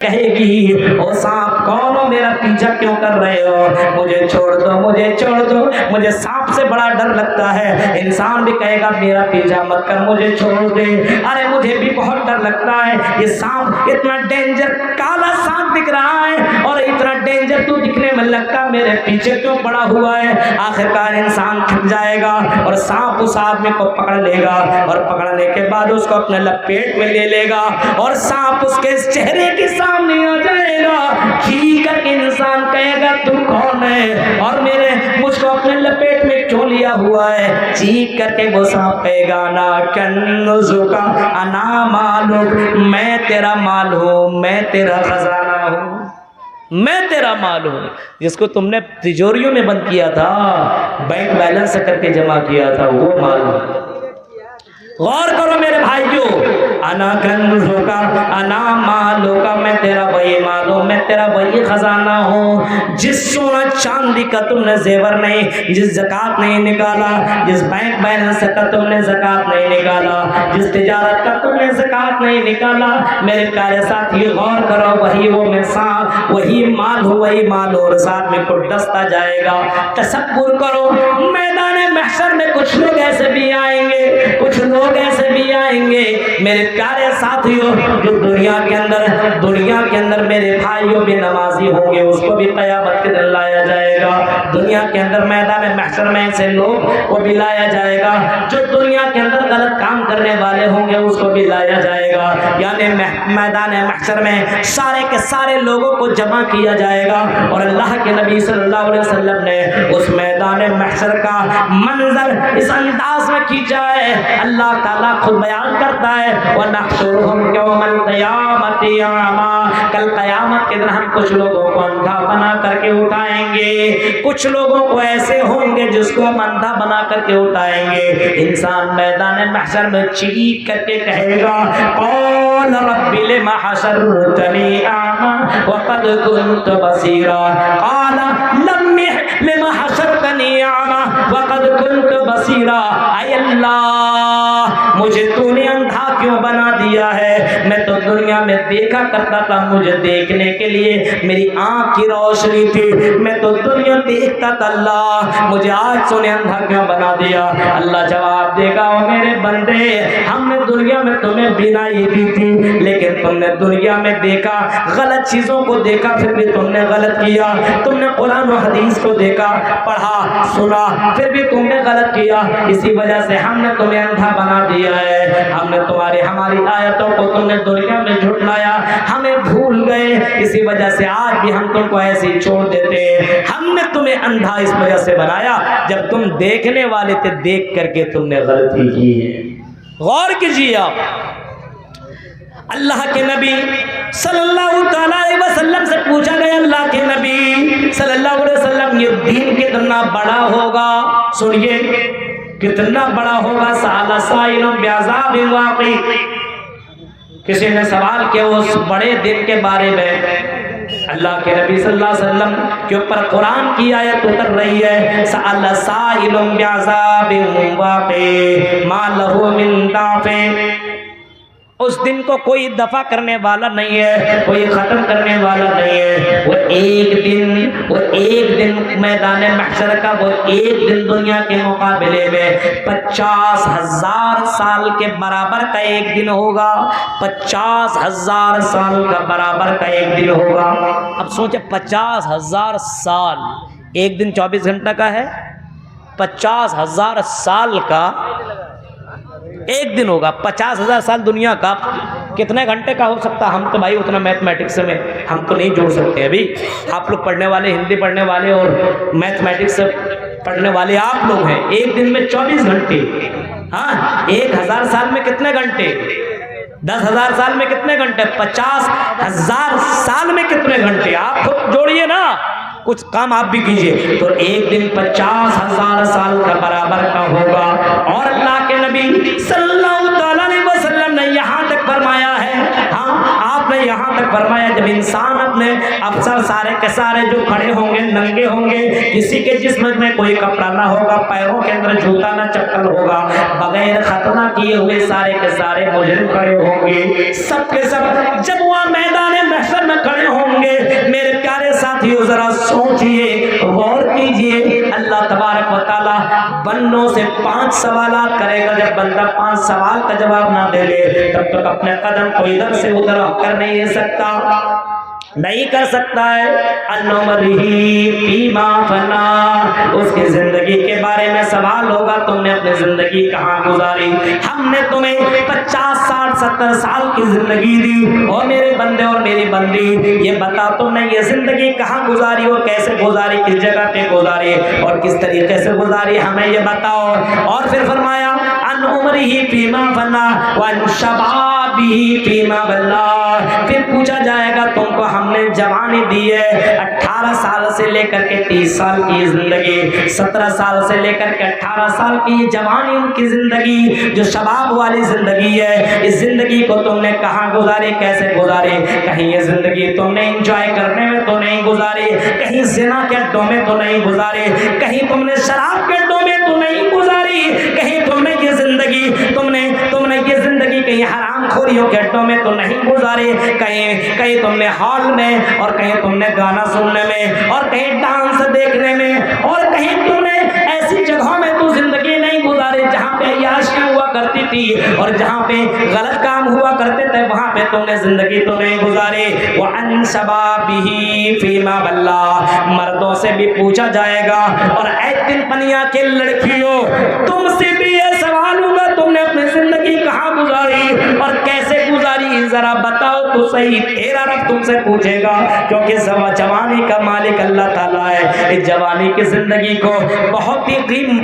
کہے گی او سانپ کون ہو، میرا پیچھا کیوں کر رہے ہو، مجھے چھوڑ دو، مجھے چھوڑ دو، مجھے سانپ سے بڑا ڈر لگتا ہے۔ انسان بھی کہے گا میرا پیچھا مت کر، مجھے چھوڑ دے، ارے مجھے بھی بہت ڈر لگتا ہے، یہ سانپ اتنا ڈینجر کالا سانپ دکھ رہا ہے اور اتنا ڈینجر تو دکھنے میں لگتا میرے پیچھے کیوں پڑا ہوا ہے۔ آخرکار انسان تھک جائے گا اور سانپ اس آدمی کو پکڑ لے گا اور پکڑنے کے بعد اس کو اپنے لپیٹ میں لے لے گا اور سانپ اس کے چہرے کے سامنے آ جائے گا، چیخ کر کے انسان کہے گا تو کون ہے اور مجھ کو اپنے لپیٹ میں کیوں لیا ہوا ہے۔ چیخ کر کے وہ سانپ کہے گا انا کنزک انا مالک، میں تیرا مال ہوں، میں تیرا خزانہ ہوں، میں تیرا مال ہوں، جس کو تم نے تجوریوں میں بند کیا تھا، بینک بیلنس کر کے جمع کیا تھا، وہ مال ہوں۔ غور کرو میرے بھائیو، انا کنزک انا مالک، میں تیرا وہی مال ہوں، میں تیرا وہی خزانہ ہوں۔ جس سونا چاندی کا تم نے زیور نہیں، جس زکات نہیں نکالا، جس بینک بیلنس کا تم نے زکات نہیں نکالا، جس تجارت کا تم نے زکات نہیں نکالا، میرے پیارے ساتھی غور کرو، وہی وہ میں ساتھ وہی مال ہو، وہی مال ہو، اور ساتھ میں کچھ دستا جائے گا۔ تصور کرو میدان محشر میں کچھ لوگ ایسے بھی آئیں گے، کچھ لوگ ایسے بھی آئیں گے میرے پیارے ساتھیوں، جو دنیا کے اندر میرے بھائیوں بھی نمازی ہوں گے، اس کو بھی قیامت کے دن لایا جائے گا۔ دنیا کے اندر میدان محشر میں ایسے لوگ کو بھی لایا جائے گا، جو دنیا کے اندر غلط کام کرنے والے ہوں گے، اس کو بھی لایا جائے گا۔ یعنی میدان محشر میں سارے کے سارے لوگوں کو جمع کیا جائے گا، اور اللہ کے نبی صلی اللہ علیہ وسلم نے اس میدان محشر کا منظر اس انداز میں کھینچا ہے، اللہ تعالیٰ خود بیان کرتا ہے وَنَحْشُرُهُمْ يَوْمَ الْقِيَامَةِ أَعْمَىٰ، کل قیامت کے دن ہم کچھ لوگوں کو اندھا بنا کر کے اٹھائیں گے، کچھ لوگوں کو ایسے ہوں گے جس کو ہم اندھا بنا کر کے اٹھائیں گے۔ انسان میدان محشر میں چیخ کر کے کہے گا قَالَ رَبِّ لِمَ حَشَرْتَنِي أَعْمَىٰ وَقَدْ كُنتُ بَصِيرًا، قَالَ لِمَ حَشَرْتَنِي أَعْمَىٰ وَقَدْ كُنتُ بَصِيرًا، اے اللہ مجھے تو نے اندھا کیوں بنا دیا ہے، میں تو دنیا میں دیکھا کرتا تھا، مجھے دیکھنے کے لیے میری آنکھ کی روشنی تھی، میں تو دنیا دیکھتا تھا، اللہ مجھے آج تو نے اندھا کیوں بنا دیا۔ اللہ جواب دے گا او میرے بندے، ہم نے دنیا میں تمہیں بینائی دی تھی، لیکن تم نے دنیا میں دیکھا، غلط چیزوں کو دیکھا، پھر بھی تم نے غلط کیا، تم نے قرآن و حدیث کو دیکھا، پڑھا، سنا، پھر بھی تم نے غلط کیا، اسی وجہ سے ہم نے تمہیں اندھا بنا دیا ہے، ہم نے ہماری آیتوں کو تم نے دنیا میں جھٹلایا، ہمیں بھول گئے، اسی وجہ سے آج بھی ہم تم کو ایسے ہی چھوڑ دیتے ہیں۔ ہم نے تمہیں اندھا اس وجہ سے بنایا جب تم دیکھنے والے تھے، دیکھ کر کے تم نے غلطی کی ہے۔ غور کیجیے آپ، اللہ کے نبی صلی اللہ علیہ وسلم سے پوچھا گیا، اللہ کے نبی صلی اللہ علیہ وسلم یہ دین کتنا بڑا ہوگا، سنیے کتنا بڑا ہوگا، سأل سائل بعذاب واقع، کسی نے سوال کیا اس بڑے دن کے بارے میں، اللہ کے نبی صلی اللہ علیہ وسلم کے اوپر قرآن کی آیت اتر رہی ہے، سأل سائل بعذاب واقع ما له من دافع، اس دن کو کوئی دفع کرنے والا نہیں ہے، کوئی ختم کرنے والا نہیں ہے، وہ ایک دن میدان محشر کا، وہ ایک دن دنیا کے مقابلے میں 50,000 سال کے برابر کا ایک دن ہوگا، 50,000 سال کا برابر کا ایک دن ہوگا۔ اب سوچیں 50,000 سال، ایک دن 24 گھنٹہ کا ہے، 50,000 سال کا ایک دن ہوگا، 50,000 سال دنیا کا کتنے گھنٹے کا ہو سکتا؟ ہم تو بھائی اتنا میتھمیٹکس میں ہم تو نہیں جوڑ سکتے، ابھی آپ لوگ پڑھنے والے، ہندی پڑھنے والے اور میتھمیٹکس پڑھنے والے آپ لوگ ہیں، ایک دن میں 24 گھنٹے، ہاں 1000 سال میں کتنے گھنٹے، 10,000 سال میں کتنے گھنٹے، 50,000 سال میں کتنے گھنٹے، آپ خود جوڑیے نا، کچھ کام آپ بھی کیجئے، تو ایک دن 50,000 سال کا برابر کا ہوگا۔ اور اللہ کے نبی صلی اللہ علیہ وسلم نے یہاں تک فرمایا ہے، ہاں آپ نے نے یہاں تک فرمایا جب انسان اپنے افسر سارے کے سارے جو کھڑے ہوں گے ننگے ہوں گے, کسی کے جسم میں کوئی کپڑا نہ ہوگا, پیروں کے اندر جوتا نہ چپل ہوگا, بغیر ختنہ کیے ہوئے سارے کے سارے مجرم کھڑے ہوں گے, سب کے سب جب وہ میدان محشر میں کھڑے ہوں گے, میرے پیارے ساتھیوں ذرا سوچئے, غور کیجئے, اللہ تبارک و تعالی بندوں سے 5 سوالات کرے گا. جب بندہ 5 سوال کا جواب نہ دے لے تب تک اپنے قدم کو ادھر سے ادھر کر نہیں سکتا, نہیں کر سکتا ہے. انمرہی فیما فنا, اس کی زندگی کے بارے میں سوال ہوگا, تم نے اپنی زندگی کہاں گزاری؟ ہم نے تمہیں 50 60 70 سال کی زندگی دی, اور میرے بندے اور میری بندی یہ بتا تم نے یہ زندگی کہاں گزاری اور کیسے گزاری, کس جگہ پہ گزاری اور کس طریقے سے گزاری, ہمیں یہ بتاؤ. اور پھر فرمایا ان عمرہ فیما فنا وان شبابہ فیما بلا, پھر پوچھا جائے گا تم کو ہم نے جوانی دی ہے 18 سال سے لے کر کے 30 سال کی زندگی, 17 سال سے لے کر کے 18 سال کی جوانی ان کی زندگی جو شباب والی زندگی ہے, اس زندگی کو تم نے کہاں گزاری, کیسے گزاری؟ کہیں یہ زندگی تم نے انجوائے کرنے میں تو نہیں گزاری, کہیں زنا کے اڈوں میں تو نہیں گزاری, کہیں تم نے شراب کے اڈوں میں تو نہیں گزاری, کہیں تم نے یہ زندگی یہ زندگی کہیں حرام خوریوں کے اڈوں میں تو نہیں گزاری, کہیں تم نے ہال میں, اور کہیں تم نے گانا سننے میں, اور کہیں ڈانس دیکھنے میں, اور کہیں تم نے ایسی جگہوں میں تو زندگی نہیں گزاری جہاں پہ عیاشی ہوا کرتی تھی اور جہاں پہ غلط کام ہوا کرتے تھے, وہاں پہ تم نے زندگی تو نہیں گزاری. وعن شبابہ فیما بلا, مردوں سے بھی پوچھا جائے گا, اور اے دل پنیا کے لڑکیوں تم سے بھی یہ سوال ہوگا تم نے اپنی زندگی کہاں گزاری اور کیسے گزاری, ذرا بتاؤ تو صحیح. تیرا رب تم سے پوچھے گا, کیونکہ جوانی کا مالک اللہ تعالیٰ ہے. اس جوانی کی زندگی کو بہت ہی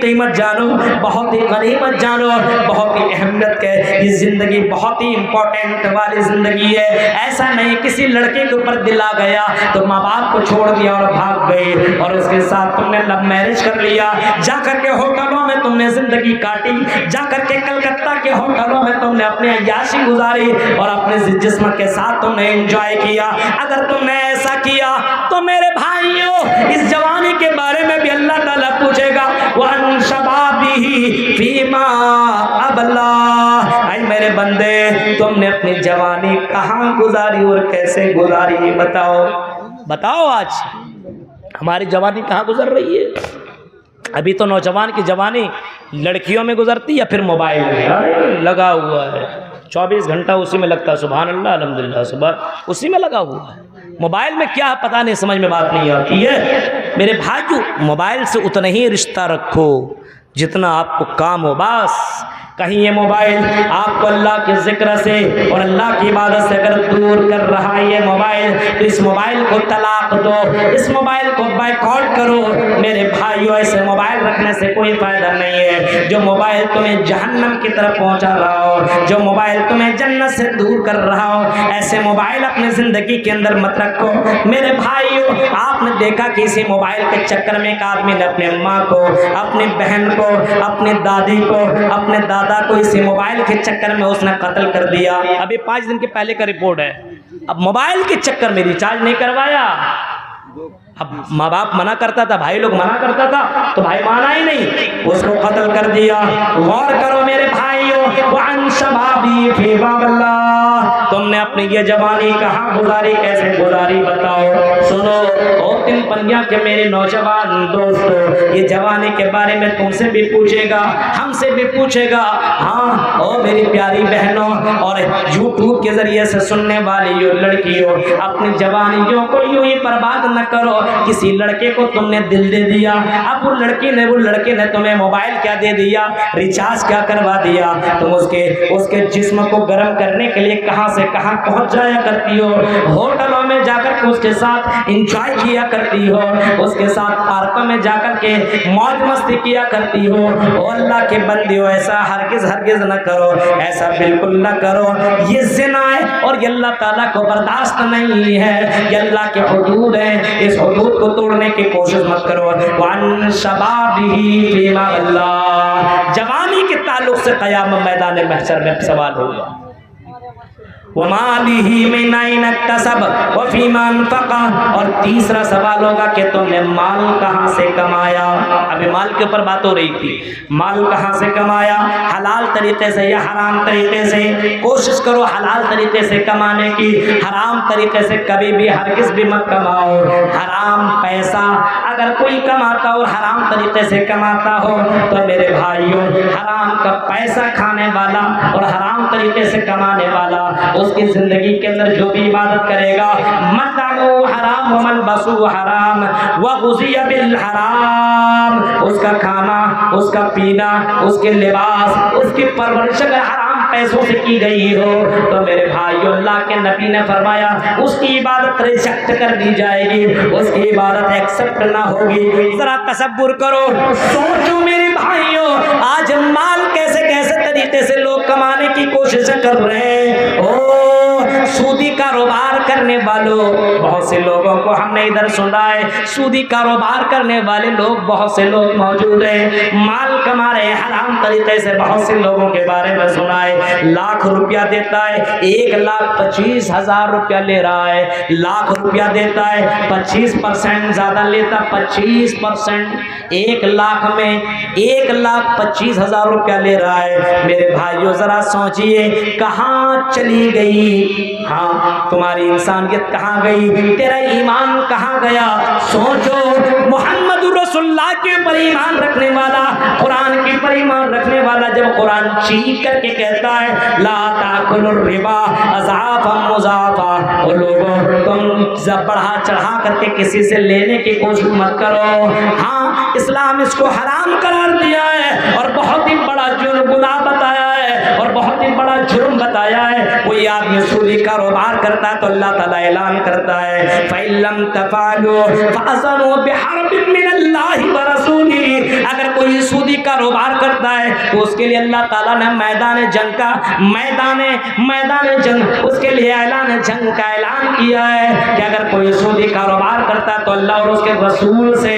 قیمت جانو, بہت ہی غنیمت جانو, بہت ہی اہمیت کے, یہ زندگی بہت ہی امپورٹنٹ والی زندگی ہے. ایسا نہیں کسی لڑکے کے اوپر دل آ گیا تو ماں باپ کو چھوڑ دیا اور بھاگ گئے, اور اس کے ساتھ تم نے لو میرج کر لیا, جا کر کے ہوٹلوں میں تم نے زندگی کاٹی, جا کر کے کلکتہ کے ہوٹلوں میں تم نے اپنی عیاشی گزاری اور اپنے جسم کے ساتھ تم نے انجوائے کیا. اگر تم نے ایسا کیا تو میرے بھائیوں اس جوانی کے بارے میں بھی اللہ تعالیٰ پوچھے گا. وَعَنْ شَبَابِهِ فِيمَا أَبْلَىٰ, اے میرے بندے تم نے اپنی جوانی کہاں گزاری اور کیسے گزاری, بتاؤ آج ہماری جوانی کہاں گزر رہی ہے. ابھی تو نوجوان کی جوانی لڑکیوں میں گزرتی یا پھر موبائل میں لگا ہوا ہے, 24 گھنٹہ اسی میں لگتا ہے. سبحان اللہ, الحمدللہ, صبح اسی میں لگا ہوا ہے. موبائل میں کیا پتہ نہیں, سمجھ میں بات نہیں آتی ہے. میرے بھائیو موبائل سے اتنا ہی رشتہ رکھو جتنا آپ کو کام ہو. بس کہیں یہ موبائل آپ کو اللہ کے ذکر سے اور اللہ کی عبادت سے اگر دور کر رہا ہے یہ موبائل, تو اس موبائل کو طلاق دو, اس موبائل کو بائیکاٹ کرو. میرے بھائیو ایسے موبائل رکھنے سے کوئی فائدہ نہیں ہے. جو موبائل تمہیں جہنم کی طرف پہنچا رہا ہو, جو موبائل تمہیں جنت سے دور کر رہا ہو, ایسے موبائل اپنے زندگی کے اندر مت رکھو. میرے بھائیو آپ نے دیکھا کہ اسی موبائل کے چکر میں ایک آدمی نے اپنے ماں کو, اپنی بہن کو, اپنی دادی کو, اپنے دادا کو اسی موبائل کے چکر میں اس نے قتل کر دیا. ابھی 5 دن کے پہلے کا رپورٹ ہے. اب موبائل کے چکر میں ریچارج نہیں کروایا, اب ماں باپ منع کرتا تھا, بھائی لوگ منع کرتا تھا تو بھائی مانا ہی نہیں, اس کو قتل کر دیا. غور کرو میرے بھائیوں, وعن شبابی فی باب اللہ, تم نے اپنی یہ جوانی کہاں گزاری, کیسے گزاری, بتاؤ. سنو اور تم پنجاب کے میرے نوجوان دوستو, یہ جوانی کے بارے میں تم سے بھی پوچھے گا, ہم سے بھی پوچھے گا. ہاں اور میری پیاری بہنوں اور یوٹیوب کے ذریعے سے سننے والی یہ لڑکیوں, اپنی جوانیوں کو یوں ہی برباد نہ کرو. کسی لڑکے کو تم نے دل دے دیا, اب وہ لڑکے نے تمہیں موبائل کیا دے دیا, ریچارج کیا کروا دیا, تم اس کے جسم کو گرم کرنے کے لیے کہاں سے کہاں پہنچ جایا کرتی ہو. ہوٹلوں میں جا کر کے اس کے ساتھ انجوائے کیا کرتی ہو, اس کے ساتھ پارکوں میں جا کر کے موج مستی کیا کرتی ہو. اللہ کے بندیوں ایسا ہرگز نہ کرو, ایسا بالکل نہ کرو. یہ زنا ہے اور یہ اللہ تعالیٰ کو برداشت نہیں ہے, یہ اللہ کے حدود ہیں, اس حدود کو توڑنے کی کوشش مت کرو. وعن شبابہ فیما اللہ, جوانی کے تعلق سے قیامت میدان محشر میں سوال ہوگا. وَمَالِهِ مِنْ أَيْنَ اكْتَسَبَ وَفِيمَا أَنْفَقَ، اور تیسرا سوال ہوگا کہ تم نے مال کہاں سے کمایا. ابھی مال کے اوپر بات ہو رہی تھی. مال کہاں سے کمایا؟ حلال طریقے سے یا حرام طریقے سے؟ کوشش کرو حلال طریقے سے کمانے کی. حرام طریقے سے کبھی بھی ہرگز بھی مت کماؤ. حرام پیسہ اگر کوئی کماتا اور حرام طریقے سے کماتا ہو تو میرے بھائیوں، حرام کا پیسہ کھانے والا اور حرام طریقے سے کمانے والا، اس کی زندگی کے اندر جو بھی عبادت کرے گا، مطعمو حرام وملبسو حرام وغذی بالحرام، اس کا کھانا، اس کا پینا، اس کے لباس، اس کی پرورش اگر حرام پیسوں سے کی گئی ہو تو میرے بھائیو، اللہ کے نبی نے فرمایا اس کی عبادت ریجیکٹ کر دی جائے گی، اس کی عبادت ایکسپٹ نہ ہوگی. ذرا تصور کرو، سوچو میرے بھائیو، آج مال کیسے کیسے طریقے سے لوگ کمانے کی کوشش کر رہے ہیں. سودی کاروبار کرنے والوں، بہت سے لوگوں کو ہم نے ادھر سنا ہے، سودی کاروبار کرنے والے لوگ بہت سے لوگ موجود ہیں، مال کما رہے ہیں حرام طریقے سے. بہت سے لوگوں کے بارے میں سنا ہے، لاکھ روپیہ دیتا ہے، 1,25,000 روپیہ لے رہا ہے. لاکھ روپیہ دیتا ہے، 25% زیادہ لیتا، 25%، 1 لاکھ میں 1,25,000 روپیہ لے رہا ہے. میرے بھائیو ذرا سوچئے کہاں چلی گئی؟ ہاں، تمہاری انسانیت کہاں گئی؟ تیرا ایمان کہاں گیا؟ سوچو. محمد رسول اللہ کے پر ایمان رکھنے والا، قرآن کے پر ایمان رکھنے والا جب قرآن چیخ کر کے کہتا ہے لا تاکلوا الربا اضعافا مضاعفا، اور لوگوں تم بڑھا چڑھا کر کے کسی سے لینے کی کوشش مت کرو. ہاں، اسلام اس کو حرام قرار دیا ہے اور بہت ہی بڑا گناہ بتایا ہے اور بہت ہی بڑا جرم بتایا ہے. کوئی آدمی سودی کاروبار کرتا ہے تو اللہ تعالیٰ اعلان کرتا ہے فَإِن لَّمْ تَفْعَلُوا فَأَذَنُوا بِحَرْبٍ مِّنَ اللَّهِ وَرَسُولِهِ. اگر کوئی سودی کاروبار کرتا ہے تو اس کے لیے اللہ تعالیٰ نے میدان جنگ کا میدان جنگ اس کے لیے اعلان جنگ کا اعلان کیا ہے کہ اگر کوئی سودی کاروبار کرتا ہے تو اللہ اور اس کے رسول سے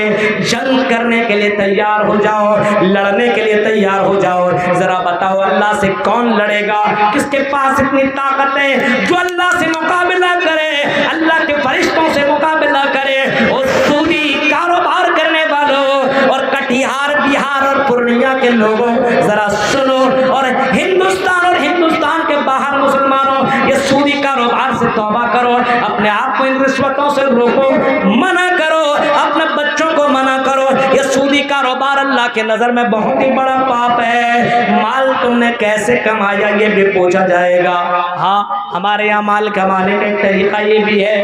جنگ کرنے کے لیے تیار ہو جاؤ، لڑنے کے لیے تیار ہو جاؤ. ذرا بتاؤ اللہ سے کون لڑے گا؟ کس کے پاس اتنی طاقت ہے جو اللہ سے مقابلہ کرے، اللہ کے فرشتوں سے مقابلہ کرے؟ اور سودی کاروبار کرنے والوں اور کٹیہار، بہار اور پورنیہ کے لوگوں ذرا سنو، اور ہندوستان کے باہر مسلمانوں، یہ سودی کاروبار سے توبہ کرو، اپنے آپ کو ان رشوتوں سے روکو، منع کرو، اپنے بچوں کو منع کرو. یہ سودی کاروبار اللہ کے نظر میں بہت ہی بڑا پاپ ہے. مال تم نے کیسے کمایا یہ بھی پوچھا جائے گا. ہاں، ہمارے یہاں مال کمانے کا ایک طریقہ یہ بھی ہے،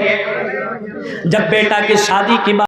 جب بیٹا کی شادی کی بات